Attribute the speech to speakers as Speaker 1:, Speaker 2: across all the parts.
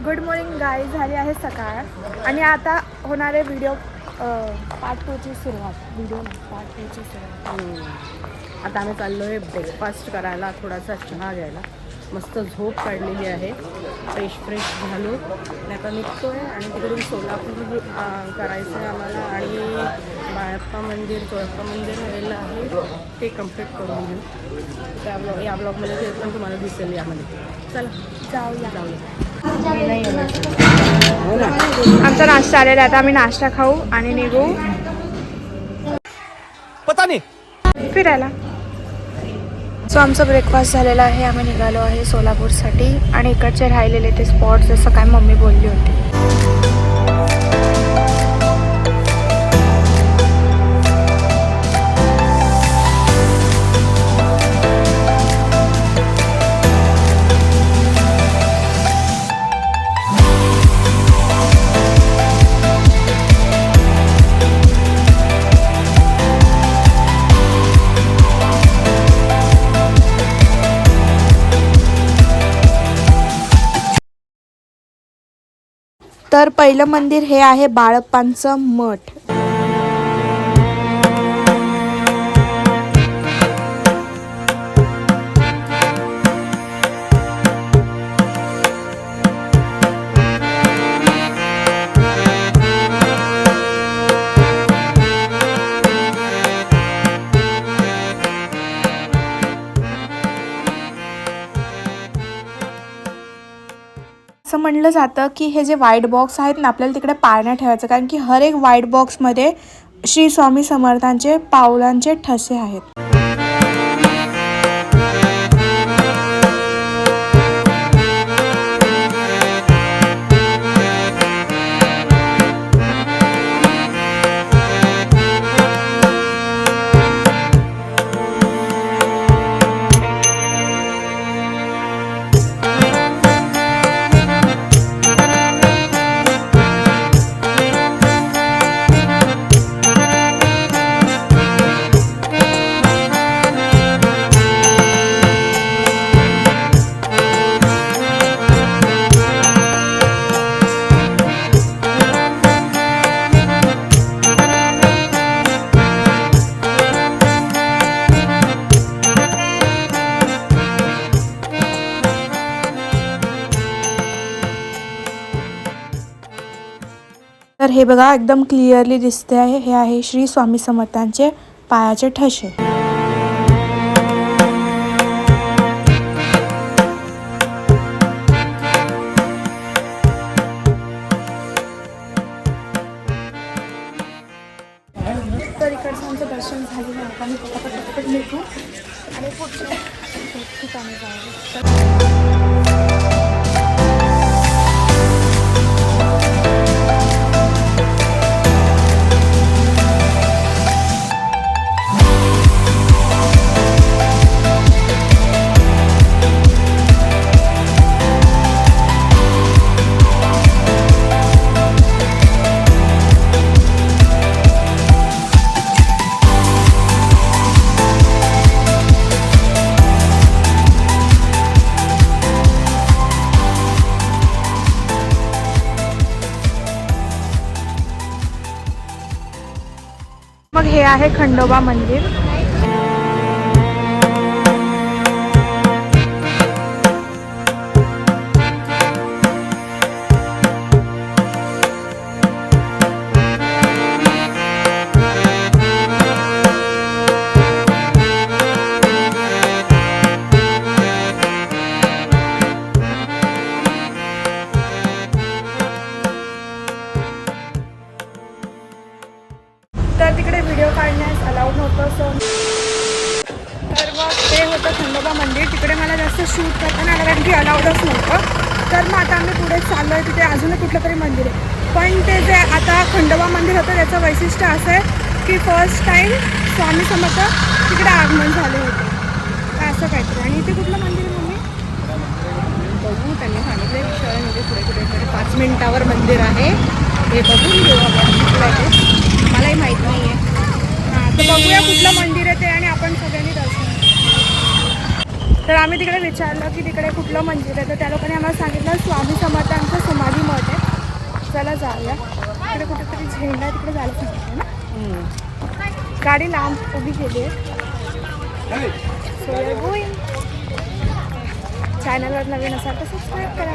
Speaker 1: Good morning guys, झाली आहे सकाळ आणि आता होणारे व्हिडिओ पार्ट 2ची सुरुवात. व्हिडिओ पार्ट 2ची सुरुवात.
Speaker 2: आता आम्ही चाललो आहे ब्रेकफास्ट करायला, थोडासा चहा घ्यायला. मस्त झोप काढलेली आहे, फ्रेश झालो आणि आता निघतो आहे आणि तिकडून सोलापूर करायचं आहे आम्हाला आणि बाळप्पा मंदिर चोळप्पा मंदिर व्हायला आहे, ते कम्प्लीट करून घेऊ. या ब्लॉगमध्ये ते पण तुम्हाला दिसेल. यामध्ये चला जाऊया.
Speaker 1: आमचा नाश्ता आलेला आहे, आता आम्ही नाश्ता खाऊ आणि निघू
Speaker 3: पता नाही
Speaker 1: फिरायला. सो आमचा ब्रेकफास्ट झालेला आहे, आम्ही निघालो आहे सोलापूरसाठी आणि इकडचे राहिलेले ते स्पॉट्स जसं काय मम्मी बोलली होती. तर पहिलं मंदिर हे आहे बाळप्पांचं मठ. असं म्हणलं जातं की हे जे व्हाईट बॉक्स आहेत ना, आपल्याला तिकडे पाळण्यात ठेवायचं, कारण की हर एक व्हाईट बॉक्समध्ये श्री स्वामी समर्थांचे पावलांचे ठसे आहेत. तर हे बघा, एकदम क्लिअरली दिसते आहे, हे आहे श्री स्वामी समर्थांचे पायाचे ठसे. तर इकडचं आमचं दर्शन झालेलं आहे, आम्ही पटापट निघू आणि पुढच्या ठिकाणी जाऊ. मग हे आहे खंडोबा मंदिर. तर तिकडे व्हिडिओ काढण्यास अलाउड नव्हतं, तर मग ते होतं खंडोबा मंदिर. तिकडे मला जास्त शूट करता नाही आलं, कारण की अलाउडच नव्हतं. तर मग आता आम्ही पुढे चाललो आहे, तिथे अजून कुठलं तरी मंदिर आहे. पण ते जे आता खंडोबा मंदिर होतं त्याचं वैशिष्ट्य असं आहे की फर्स्ट टाईम स्वामी समर्थ तिकडे आगमन झाले होते, तर असं काहीतरी. आणि इथे कुठलं मंदिर आहे मम्मी? बघू, त्यांनी सांगितलं विषयामध्ये पुढे 5 मिनिटावर मंदिर आहे, हे बघून घेऊ आपण कुठलं आहे. मलाही माहीत नाही आहे. हां, तर बघूया कुठलं मंदिर आहे ते आणि आपण सगळ्यांनी दर्शन. तर आम्ही तिकडे विचारलं की तिकडे कुठलं मंदिर आहे, तर त्या लोकांनी आम्हाला सांगितलं स्वामी समर्थांचं चला जाऊया. इकडे कुठेतरी झेंडा तिकडे जायला सांगितलं ना. गाडी लांब उभी केली आहे. So we are going. चॅनलवर नवीन असाल तर सबस्क्राईब करा.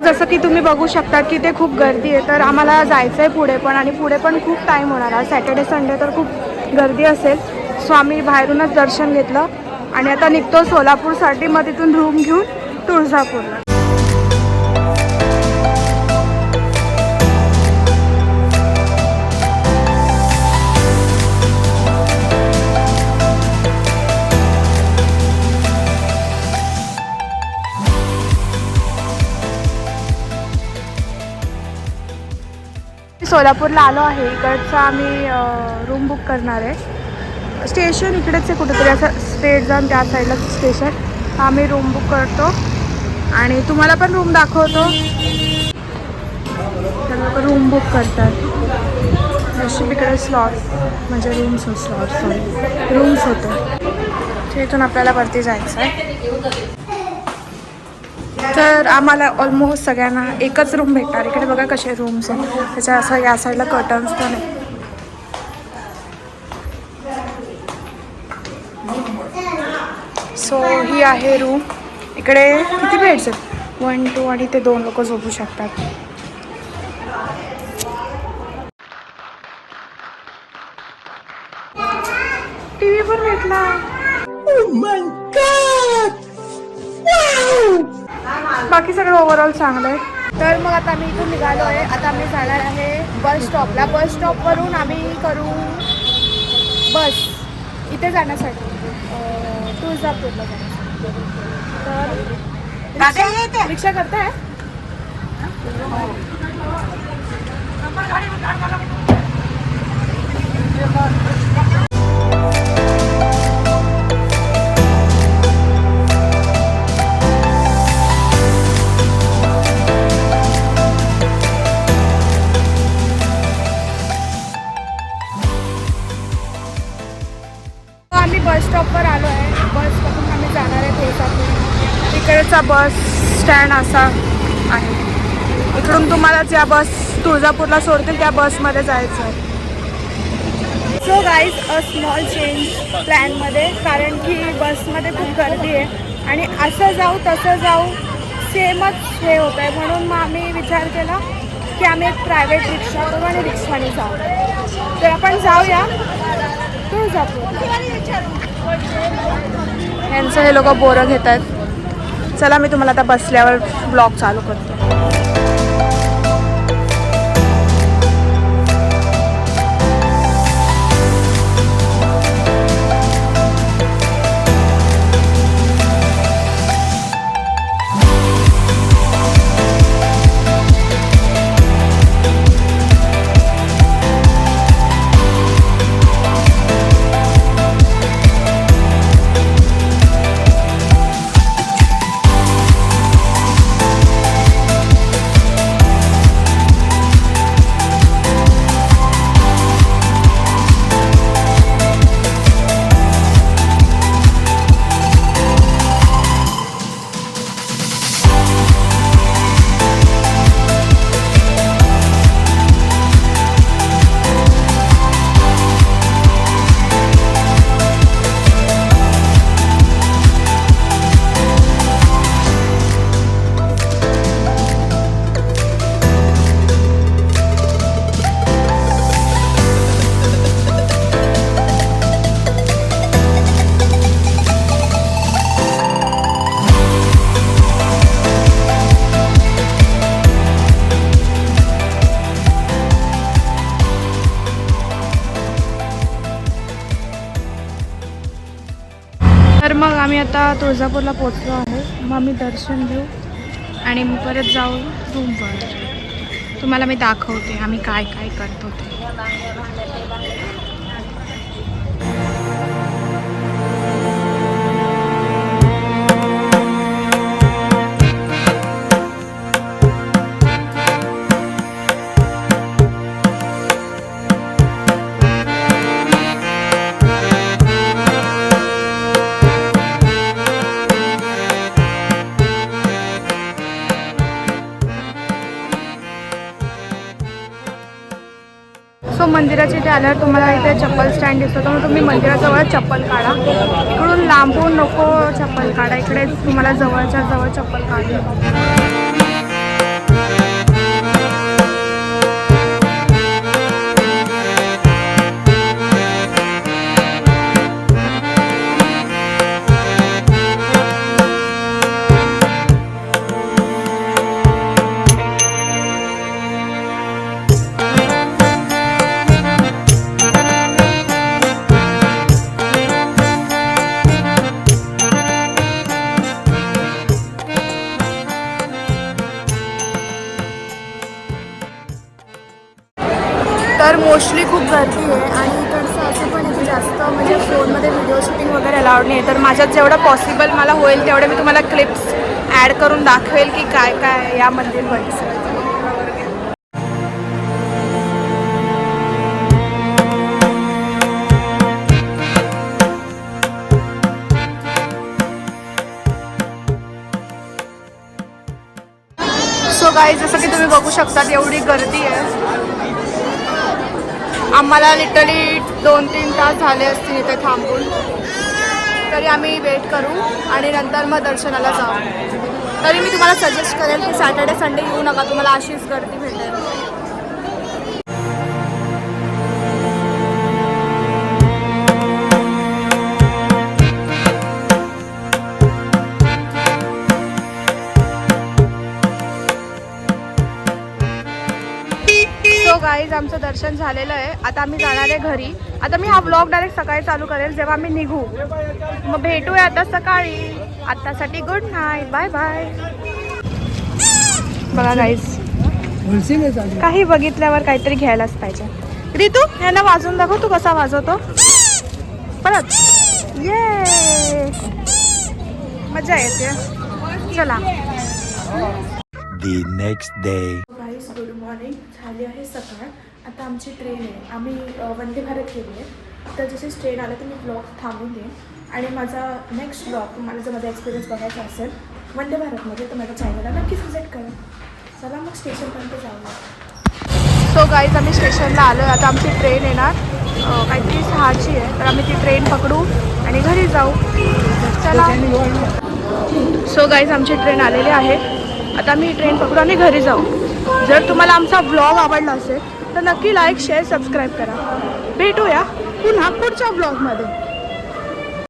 Speaker 1: जसं की तुम्ही बघू शकता की ते खूप गर्दी आहे. तर आम्हाला जायचं आहे पुढे पण, आणि पुढे पण खूप टाईम होणार आहे. सॅटर्डे संडे तर खूप गर्दी असेल. सो आम्ही बाहेरूनच दर्शन घेतलं आणि आता निघतो सोलापूरसाठी. मग तिथून रूम घेऊन तुळजापूरला. सोलापूरला आलो आहे. इकडचा आम्ही रूम बुक करणार आहे. स्टेशन इकडेच आहे कुठेतरी, असं स्ट्रेट जाऊन त्या साईडला स्टेशन. आम्ही रूम बुक करतो आणि तुम्हाला पण रूम दाखवतो. तर लोक रूम बुक करतात. नशीब इकडे स्लॉट म्हणजे रूम्स होते. इथून आपल्याला वरती जायचं आहे. तर आम्हाला ऑलमोस्ट सगळ्यांना एकच रूम भेटणार. इकडे बघा कसे रूम्स आहेत. त्याच्या असं या साईडला कर्टन्स पण आहे. सो ही आहे रूम. इकडे किती बेड्स आहेत? 1, 2 आणि ते 2 लोक झोपू शकतात. टीव्ही पण भेटला. बाकी सगळं ओव्हरऑल चांगलं आहे. तर मग आता आम्ही इथून निघालो आहे. आता आम्ही जाणार आहे बस स्टॉपला. बस स्टॉपवरून आम्ही करू बस इथे जाण्यासाठी, तुळजापूरला जाण्यासाठी. तर रिक्षा करताय? आम्ही बस स्टॉपवर आलो आहे. बसमधून आम्ही जाणार आहे तुळजापूर. इकडचा बस स्टँड असा आहे. इकडून तुम्हाला ज्या बस तुळजापूरला सोडतील त्या बसमध्ये जायचं आहे. So guys, a small change प्लॅनमध्ये, कारण की बसमध्ये खूप गर्दी आहे आणि असं जाऊ तसं जाऊ सेमच हे होतं आहे. म्हणून मग आम्ही विचार केला की आम्ही एक प्रायव्हेट रिक्षा करू आणि रिक्षाने जाऊ. तर आपण जाऊया तुळजापूर. यांचं हे लोक बोरं घेत आहेत. चला मी तुम्हाला आता बसल्यावर ब्लॉग चालू करते. आता तुळजापूरला पोचलो आहे. मग मी दर्शन घेऊ आणि मग परत जाऊ रूमवर. तुम्हाला मी दाखवते आम्ही काय काय करतो ते. सो मंदिराच्या इथे आल्यावर तुम्हाला इथे चप्पल स्टँड दिसतो, तर तुम्ही मंदिराजवळ चप्पल काढा. इकडून लांबून नको चप्पल काढा, इकडे तुम्हाला जवळच्या जवळ चप्पल काढा. तर मोस्टली खूप गर्दी आहे आणि इकडचं असं पण इथे जास्त म्हणजे फोनमध्ये व्हिडिओ शूटिंग वगैरे अलाउड नाही आहे. तर माझ्यात जेवढं पॉसिबल मला होईल तेवढे मी तुम्हाला क्लिप्स ॲड करून दाखवेल की काय काय या मंदिर परिसरात. सो गाईज जसं की तुम्ही बघू शकता एवढी गर्दी आहे. आम्हाला लिटरली 2-3 तास झाले असतील इथे थांबून, तरी आम्ही वेट करू आणि नंतर मग दर्शनाला जाऊ. तरी मी तुम्हाला सजेस्ट करेल की सॅटर्डे संडे येऊ नका, तुम्हाला अशीच गर्दी भेटेल. सो गाईज आमचं दर्शन झालेलं आहे. आता आम्ही जाणार आहे घरी. आता मी हा व्लॉग डायरेक्ट सकाळी चालू करेल जेव्हा आम्ही निघू. मग भेटूया आता सकाळी. आतासाठी गुड नाईट, बाय बाय. बघा गाईज, काही बघितल्यावर काहीतरी घ्यायलाच पाहिजे. रितू ह्यांना वाजवून दाखव, तू कसा वाजवतो परत. ये मजा येते. चला.
Speaker 3: The next day.
Speaker 1: Guys good morning. झाली आहे सकाळ. आता आमची ट्रेन आहे. आम्ही वंदे भारत केली आहे. तर जसेच ट्रेन आलं तर मी ब्लॉग थांबून देईन आणि माझा नेक्स्ट ब्लॉग तुम्हाला जर माझा एक्सपिरियन्स बघायचा असेल वंदे भारतमध्ये तर माझ्या चॅनलला नक्कीच विजिट करा. चला मग स्टेशनपर्यंत जाऊया. सो गाईज आम्ही स्टेशनला आलो आहे. आता आमची ट्रेन येणार काहीतरी 6ची आहे, तर आम्ही ती ट्रेन पकडू आणि घरी जाऊ. चला. सो गाईज आमची ट्रेन आलेली आहे. आता मी ट्रेन पकडू आणि घरी जाऊ. जर तुम्हाला आमचा व्लॉग आवडला असेल तर नक्की लाईक शेअर सबस्क्राईब करा. भेटूया पुन्हा पुढच्या ब्लॉगमध्ये.